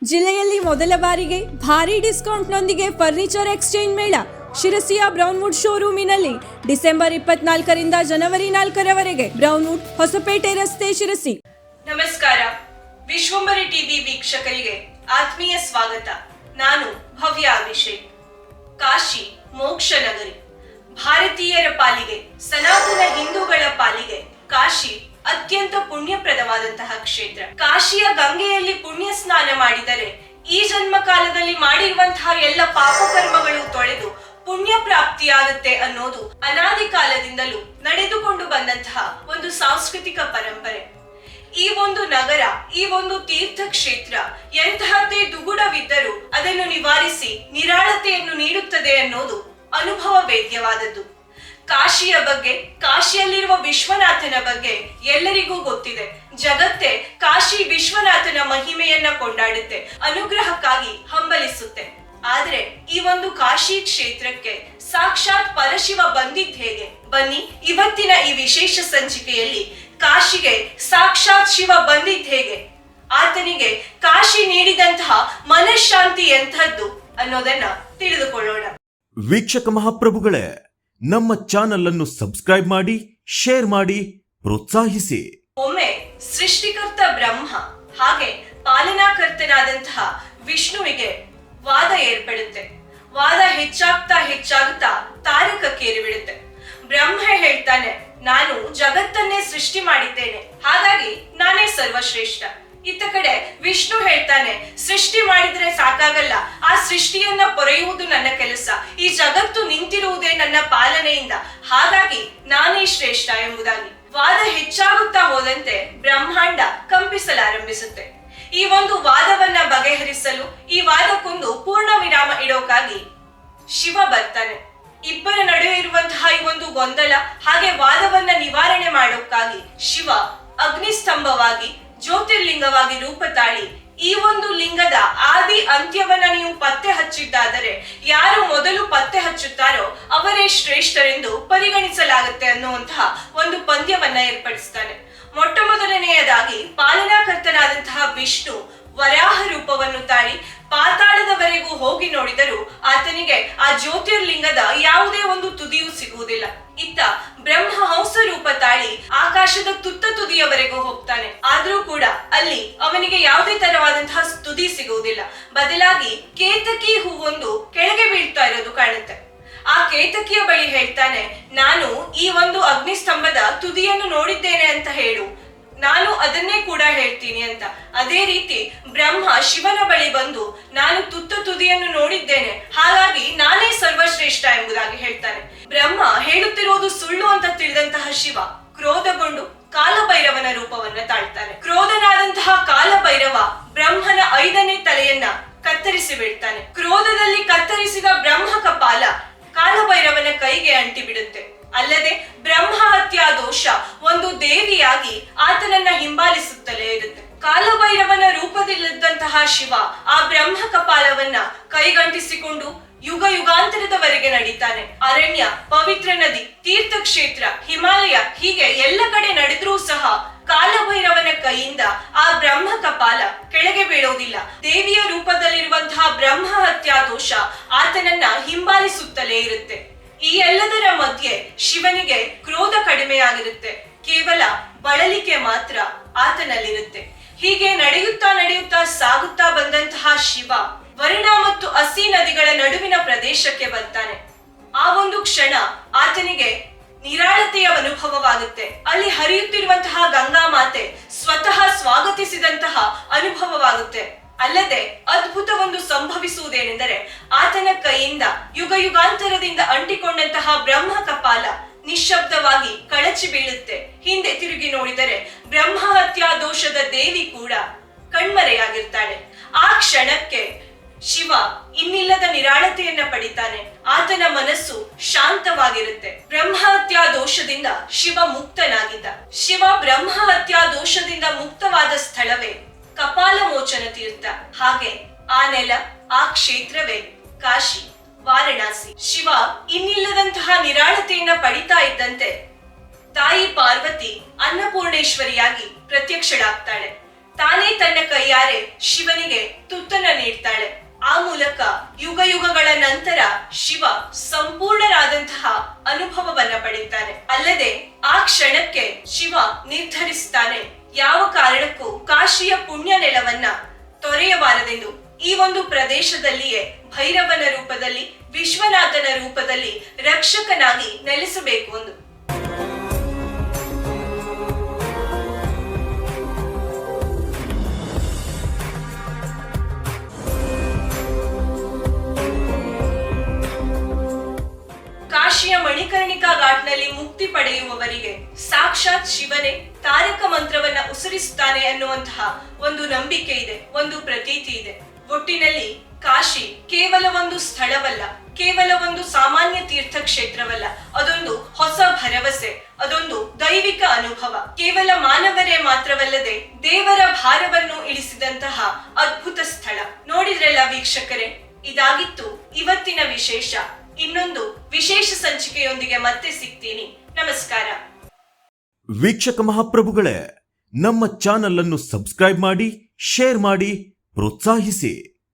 ಜಿಲ್ಲೆಯಲ್ಲಿ ಮೊದಲ ಬಾರಿಗೆ ಭಾರಿ ಡಿಸ್ಕೌಂಟ್ನೊಂದಿಗೆ ಫರ್ನಿಚರ್ ಎಕ್ಸ್ಚೇಂಜ್ ಮೇಳ ಶಿರಸಿಯ ಬ್ರೌನ್ವುಡ್ ಶೋರೂಮಿನಲ್ಲಿ ಡಿಸೆಂಬರ್ 24ರಿಂದ ಜನವರಿ 4ರವರೆಗೆ ಬ್ರೌನ್ವುಡ್ ಹೊಸಪೇಟೆ ರಸ್ತೆ ಶಿರಸಿ. ನಮಸ್ಕಾರ. ವಿಶ್ವಂಬರಿ ಟಿವಿ ವೀಕ್ಷಕರಿಗೆ ಆತ್ಮೀಯ ಸ್ವಾಗತ. ನಾನು ಭವ್ಯ ಅಭಿಷೇಕ್. ಕಾಶಿ ಮೋಕ್ಷ ನಗರಿ. ಭಾರತೀಯರ ಪಾಲಿಗೆ, ಸನಾತನ ಹಿಂದೂಗಳ ಪಾಲಿಗೆ ಕಾಶಿ ಅತ್ಯಂತ ಪುಣ್ಯಪ್ರದವಾದಂತಹ ಕ್ಷೇತ್ರ. ಕಾಶಿಯ ಗಂಗೆಯಲ್ಲಿ ಪುಣ್ಯ ಸ್ನಾನ ಮಾಡಿದರೆ ಈ ಜನ್ಮ ಕಾಲದಲ್ಲಿ ಮಾಡಿರುವಂತಹ ಎಲ್ಲ ಪಾಪಕರ್ಮಗಳು ತೊಳೆದು ಪುಣ್ಯ ಪ್ರಾಪ್ತಿಯಾಗುತ್ತೆ ಅನ್ನೋದು ಅನಾದಿ ಕಾಲದಿಂದಲೂ ನಡೆದುಕೊಂಡು ಬಂದಂತಹ ಒಂದು ಸಾಂಸ್ಕೃತಿಕ ಪರಂಪರೆ. ಈ ಒಂದು ನಗರ, ಈ ಒಂದು ತೀರ್ಥ ಕ್ಷೇತ್ರ ಎಂತಹದ್ದೇ ದುಗುಡವಿದ್ದರೂ ಅದನ್ನು ನಿವಾರಿಸಿ ನಿರಾಳತೆಯನ್ನು ನೀಡುತ್ತದೆ ಅನ್ನೋದು ಅನುಭವ ವೇದ್ಯವಾದದ್ದು. ಕಾಶಿಯ ಬಗ್ಗೆ, ಕಾಶಿಯಲ್ಲಿರುವ ವಿಶ್ವನಾಥನ ಬಗ್ಗೆ ಎಲ್ಲರಿಗೂ ಗೊತ್ತಿದೆ. ಜಗತ್ತೇ ಕಾಶಿ ವಿಶ್ವನಾಥನ ಮಹಿಮೆಯನ್ನ ಕೊಂಡಾಡುತ್ತೆ, ಅನುಗ್ರಹಕ್ಕಾಗಿ ಹಂಬಲಿಸುತ್ತೆ. ಆದ್ರೆ ಈ ಒಂದು ಕಾಶಿ ಕ್ಷೇತ್ರಕ್ಕೆ ಸಾಕ್ಷಾತ್ ಪರಶಿವ ಬಂದಿದ್ ಹೇಗೆ? ಬನ್ನಿ, ಇವತ್ತಿನ ಈ ವಿಶೇಷ ಸಂಚಿಕೆಯಲ್ಲಿ ಕಾಶಿಗೆ ಸಾಕ್ಷಾತ್ ಶಿವ ಬಂದಿದ್ ಹೇಗೆ, ಆತನಿಗೆ ಕಾಶಿ ನೀಡಿದಂತಹ ಮನಃಶಾಂತಿ ಎಂಥದ್ದು ಅನ್ನೋದನ್ನ ತಿಳಿದುಕೊಳ್ಳೋಣ. ವೀಕ್ಷಕ ಮಹಾಪ್ರಭುಗಳೇ, ನಮ್ಮ ಚಾನೆಲ್ ಅನ್ನು ಸಬ್ಸ್ಕ್ರೈಬ್ ಮಾಡಿ, ಶೇರ್ ಮಾಡಿ, ಪ್ರೋತ್ಸಾಹಿಸಿ. ಒಮ್ಮೆ ಸೃಷ್ಟಿಕರ್ತ ಬ್ರಹ್ಮ ಹಾಗೆ ಪಾಲನಾಕರ್ತನಾದಂತಹ ವಿಷ್ಣುವಿಗೆ ವಾದ ಏರ್ಪಡುತ್ತೆ. ವಾದ ಹೆಚ್ಚಾಗ್ತಾ ತಾರಕಕ್ಕೇರಿಬಿಡುತ್ತೆ. ಬ್ರಹ್ಮ ಹೇಳ್ತಾನೆ, ನಾನು ಜಗತ್ತನ್ನೇ ಸೃಷ್ಟಿ ಮಾಡಿದ್ದೇನೆ, ಹಾಗಾಗಿ ನಾನೇ ಸರ್ವಶ್ರೇಷ್ಠ. ಇತ್ತ ಕಡೆ ವಿಷ್ಣು ಹೇಳ್ತಾನೆ, ಸೃಷ್ಟಿ ಮಾಡಿದ್ರೆ ಸಾಕಾಗಲ್ಲ, ಆ ಸೃಷ್ಟಿಯನ್ನ ಪೊರೆಯುವುದು ನನ್ನ ಕೆಲಸ, ಈ ಜಗತ್ತು ನಿಂತಿರುವುದೇ ನನ್ನ ಪಾಲನೆಯಿಂದ, ಹಾಗಾಗಿ ನಾನೇ ಶ್ರೇಷ್ಠ ಎಂಬುದಾಗಿ. ವಾದ ಹೆಚ್ಚಾಗುತ್ತಾ ಹೋದಂತೆ ಬ್ರಹ್ಮಾಂಡ ಕಂಪಿಸಲಾರಂಭಿಸುತ್ತೆ. ಈ ಒಂದು ವಾದವನ್ನ ಬಗೆಹರಿಸಲು, ಈ ವಾದಕ್ಕೊಂದು ಪೂರ್ಣ ವಿರಾಮ ಇಡೋಕಾಗಿ ಶಿವ ಬರ್ತಾನೆ. ಇಬ್ಬರ ನಡುವೆ ಇರುವಂತಹ ಈ ಒಂದು ಗೊಂದಲ ಹಾಗೆ ವಾದವನ್ನ ನಿವಾರಣೆ ಮಾಡೋಕ್ಕಾಗಿ ಶಿವ ಅಗ್ನಿಸ್ತಂಭವಾಗಿ, ಜ್ಯೋತಿರ್ಲಿಂಗವಾಗಿ ರೂಪ ತಾಳಿ ಈ ಒಂದು ಲಿಂಗದ ಆದಿ ಅಂತ್ಯವನ್ನ ನೀವು ಪತ್ತೆ ಹಚ್ಚಿದ್ದಾದರೆ ಯಾರು ಮೊದಲು ಪತ್ತೆ ಹಚ್ಚುತ್ತಾರೋ ಅವರೇ ಶ್ರೇಷ್ಠರೆಂದು ಪರಿಗಣಿಸಲಾಗುತ್ತೆ ಅನ್ನುವಂತಹ ಒಂದು ಪಂದ್ಯವನ್ನ ಏರ್ಪಡಿಸ್ತಾನೆ. ಮೊಟ್ಟ ಮೊದಲನೆಯದಾಗಿ ಪಾಲನಾಕರ್ತನಾದಂತಹ ವಿಷ್ಣು ವರಾಹ ರೂಪವನ್ನು ತಾಳಿ ಪಾತಾಳದವರೆಗೂ ಹೋಗಿ ನೋಡಿದರೂ ಆತನಿಗೆ ಆ ಜ್ಯೋತಿರ್ಲಿಂಗದ ಯಾವುದೇ ಒಂದು ತುದಿಯೂ ಸಿಗುವುದಿಲ್ಲ. ಇತ್ತ ಬ್ರಹ್ಮ ಹಂಸ ರೂಪ ತಾಳಿ ಆಕಾಶದ ತುತ್ತ ತುದಿಯವರೆಗೂ ಹೋಗ್ತಾನೆ. ಆದ್ರೂ ಕೂಡ ಅಲ್ಲಿ ಅವನಿಗೆ ಯಾವುದೇ ತರವಾದಂತಹ ತುದಿ ಸಿಗುವುದಿಲ್ಲ. ಬದಲಾಗಿ ಕೇತಕಿ ಹೂವೊಂದು ಕೆಳಗೆ ಬೀಳ್ತಾ ಇರೋದು ಕಾಣುತ್ತೆ. ಆ ಕೇತಕಿಯ ಬಳಿ ಹೇಳ್ತಾನೆ, ನಾನು ಈ ಒಂದು ಅಗ್ನಿಸ್ತಂಭದ ತುದಿಯನ್ನು ನೋಡಿದ್ದೇನೆ ಅಂತ ಹೇಳು, ನಾನು ಅದನ್ನೇ ಕೂಡ ಹೇಳ್ತೀನಿ ಅಂತ. ಅದೇ ರೀತಿ ಬ್ರಹ್ಮ ಶಿವನ ಬಳಿ ಬಂದು, ನಾನು ತುತ್ತ ತುದಿಯನ್ನು ನೋಡಿದ್ದೇನೆ, ಹಾಗಾಗಿ ನಾನೇ ಸರ್ವಶ್ರೇಷ್ಠ ಎಂಬುದಾಗಿ ಹೇಳ್ತಾನೆ. ಬ್ರಹ್ಮ ಹೇಳುತ್ತಿರುವುದು ಸುಳ್ಳು ಅಂತ ತಿಳಿದಂತಹ ಶಿವ ಕ್ರೋಧಗೊಂಡು ಕಾಲಭೈರವನ ರೂಪವನ್ನ ತಾಳ್ತಾನೆ. ಕ್ರೋಧನಾದಂತಹ ಕಾಲಭೈರವ ಬ್ರಹ್ಮನ 5ನೇ ತಲೆಯನ್ನ ಕತ್ತರಿಸಿ ಬಿಡ್ತಾನೆ. ಕ್ರೋಧದಲ್ಲಿ ಕತ್ತರಿಸಿದ ಬ್ರಹ್ಮ ಕಪಾಲ ಕಾಲಭೈರವನ ಕೈಗೆ ಅಂಟಿ ಬಿಡುತ್ತೆ. ಅಲ್ಲದೆ ಬ್ರಹ್ಮ ಹತ್ಯಾ ದೋಷ ಒಂದು ದೇವಿಯಾಗಿ ಆತನನ್ನ ಹಿಂಬಾಲಿಸುತ್ತಲೇ ಇರುತ್ತೆ. ಕಾಲಭೈರವನ ರೂಪದಲ್ಲಿದ್ದಂತಹ ಶಿವ ಆ ಬ್ರಹ್ಮ ಕಪಾಲವನ್ನ ಕೈಗಂಟಿಸಿಕೊಂಡು ಯುಗ ಯುಗಾಂತರದವರೆಗೆ ನಡೀತಾನೆ. ಅರಣ್ಯ, ಪವಿತ್ರ ನದಿ, ತೀರ್ಥಕ್ಷೇತ್ರ, ಹಿಮಾಲಯ ಹೀಗೆ ಎಲ್ಲ ಕಡೆ ನಡೆದ್ರೂ ಸಹ ಕಾಲಭೈರವನ ಕೈಯಿಂದ ಆ ಬ್ರಹ್ಮ ಕಪಾಲ ಕೆಳಗೆ ಬೀಳೋದಿಲ್ಲ. ದೇವಿಯ ರೂಪದಲ್ಲಿರುವಂತಹ ಬ್ರಹ್ಮ ಹತ್ಯಾ ದೋಷ ಆತನನ್ನ ಹಿಂಬಾಲಿಸುತ್ತಲೇ ಇರುತ್ತೆ. ಈ ಎಲ್ಲದರ ಮಧ್ಯೆ ಶಿವನಿಗೆ ಕ್ರೋಧ ಕಡಿಮೆಯಾಗಿರುತ್ತೆ, ಕೇವಲ ಬಳಲಿಕೆ ಮಾತ್ರ ಆತನಲ್ಲಿರುತ್ತೆ. ಹೀಗೆ ನಡೆಯುತ್ತಾ ಸಾಗುತ್ತಾ ಬಂದಂತಹ ಶಿವ ವರುಣ ಮತ್ತು ಅಸಿ ನದಿಗಳ ನಡುವಿನ ಪ್ರದೇಶಕ್ಕೆ ಬರ್ತಾನೆ. ಆ ಒಂದು ಕ್ಷಣ ಆತನಿಗೆ ನಿರಾಳತೆಯ ಅನುಭವವಾಗುತ್ತೆ. ಅಲ್ಲಿ ಹರಿಯುತ್ತಿರುವಂತಹ ಗಂಗಾ ಮಾತೆ ಸ್ವತಃ ಸ್ವಾಗತಿಸಿದಂತಹ ಅನುಭವವಾಗುತ್ತೆ. ಅಲ್ಲದೆ ಅದ್ಭುತವೊಂದು ಸಂಭವಿಸುವುದೇನೆಂದರೆ, ಆತನ ಕೈಯಿಂದ ಯುಗ ಯುಗಾಂತರದಿಂದ ಅಂಟಿಕೊಂಡಂತಹ ಬ್ರಹ್ಮ ಕಪಾಲ ನಿಶ್ಶಬ್ದವಾಗಿ ಕಳಚಿ ಬೀಳುತ್ತೆ. ಹಿಂದೆ ತಿರುಗಿ ನೋಡಿದರೆ ಬ್ರಹ್ಮ ಹತ್ಯಾ ದೋಷದ ದೇವಿ ಕೂಡ ಕಣ್ಮರೆಯಾಗಿರ್ತಾಳೆ. ಆ ಕ್ಷಣಕ್ಕೆ ಶಿವ ಇನ್ನಿಲ್ಲದ ನಿರಾಳತೆಯನ್ನ ಪಡಿತಾನೆ. ಆತನ ಮನಸ್ಸು ಶಾಂತವಾಗಿರುತ್ತೆ. ಬ್ರಹ್ಮ ಹತ್ಯಾ ದೋಷದಿಂದ ಶಿವ ಮುಕ್ತನಾಗಿದ್ದ. ಶಿವ ಬ್ರಹ್ಮ ಹತ್ಯಾ ದೋಷದಿಂದ ಮುಕ್ತವಾದ ಸ್ಥಳವೇ ಕಪಾಲ ಮೋಚನ ತೀರ್ಥ. ಹಾಗೆ ಆ ನೆಲ, ಆ ಕ್ಷೇತ್ರವೇ ಕಾಶಿ, ವಾರಣಾಸಿ. ಶಿವ ಇನ್ನಿಲ್ಲದಂತಹ ನಿರಾಳತೆಯನ್ನ ಪಡಿತಾ ಇದ್ದಂತೆ ತಾಯಿ ಪಾರ್ವತಿ ಅನ್ನಪೂರ್ಣೇಶ್ವರಿಯಾಗಿ ಪ್ರತ್ಯಕ್ಷಳಾಗ್ತಾಳೆ. ತಾನೇ ತನ್ನ ಕೈಯಾರೆ ಶಿವನಿಗೆ ತುತ್ತನ್ನ ನೀಡ್ತಾಳೆ. ಆ ಮೂಲಕ ಯುಗ ಯುಗಗಳ ನಂತರ ಶಿವ ಸಂಪೂರ್ಣರಾದಂತಹ ಅನುಭವವನ್ನ ಪಡೆಯುತ್ತಾನೆ. ಅಲ್ಲದೆ ಆ ಕ್ಷಣಕ್ಕೆ ಶಿವ ನಿರ್ಧರಿಸ್ತಾನೆ, ಯಾವ ಕಾರಣಕ್ಕೂ ಕಾಶಿಯ ಪುಣ್ಯ ನೆಲವನ್ನ ತೊರೆಯಬಾರದೆಂದು. ಈ ಒಂದು ಪ್ರದೇಶದಲ್ಲಿಯೇ ಭೈರವನ ರೂಪದಲ್ಲಿ, ವಿಶ್ವನಾಥನ ರೂಪದಲ್ಲಿ ರಕ್ಷಕನಾಗಿ ನೆಲೆಸಬೇಕು ಎಂದು. ಕಾಶಿಯ ಮಣಿಕರ್ಣಿಕಾ ಘಾಟ್ನಲ್ಲಿ ಮುಕ್ತಿ ಪಡೆಯುವವರಿಗೆ ಸಾಕ್ಷಾತ್ ಶಿವನೇ ತಾರಕ ಮಂತ್ರವನ್ನ ಉಸಿರಿಸುತ್ತಾನೆ ಅನ್ನುವಂತಹ ಒಂದು ನಂಬಿಕೆ ಇದೆ, ಒಂದು ಪ್ರತೀತಿ ಇದೆ. ಒಟ್ಟಿನಲ್ಲಿ ಕಾಶಿ ಕೇವಲ ಒಂದು ಸ್ಥಳವಲ್ಲ, ಕೇವಲ ಒಂದು ಸಾಮಾನ್ಯ ತೀರ್ಥಕ್ಷೇತ್ರವಲ್ಲ, ಅದೊಂದು ಹೊಸ ಭರವಸೆ, ಅದೊಂದು ದೈವಿಕ ಅನುಭವ. ಕೇವಲ ಮಾನವರೇ ಮಾತ್ರವಲ್ಲದೆ ದೇವರ ಭಾರವನ್ನು ಇಳಿಸಿದಂತಹ ಅದ್ಭುತ ಸ್ಥಳ. ನೋಡಿದ್ರಲ್ಲ ವೀಕ್ಷಕರೇ, ಇದಾಗಿತ್ತು ಇವತ್ತಿನ ವಿಶೇಷ. ಇನ್ನೊಂದು ವಿಶೇಷ ಸಂಚಿಕೆಯೊಂದಿಗೆ ಮತ್ತೆ ಸಿಗ್ತೀನಿ. ನಮಸ್ಕಾರ. ವೀಕ್ಷಕ ಮಹಾಪ್ರಭುಗಳೇ, ನಮ್ಮ ಚಾನಲ್ ಅನ್ನು ಸಬ್ಸ್ಕ್ರೈಬ್ ಮಾಡಿ, ಶೇರ್ ಮಾಡಿ, ಪ್ರೋತ್ಸಾಹಿಸಿ.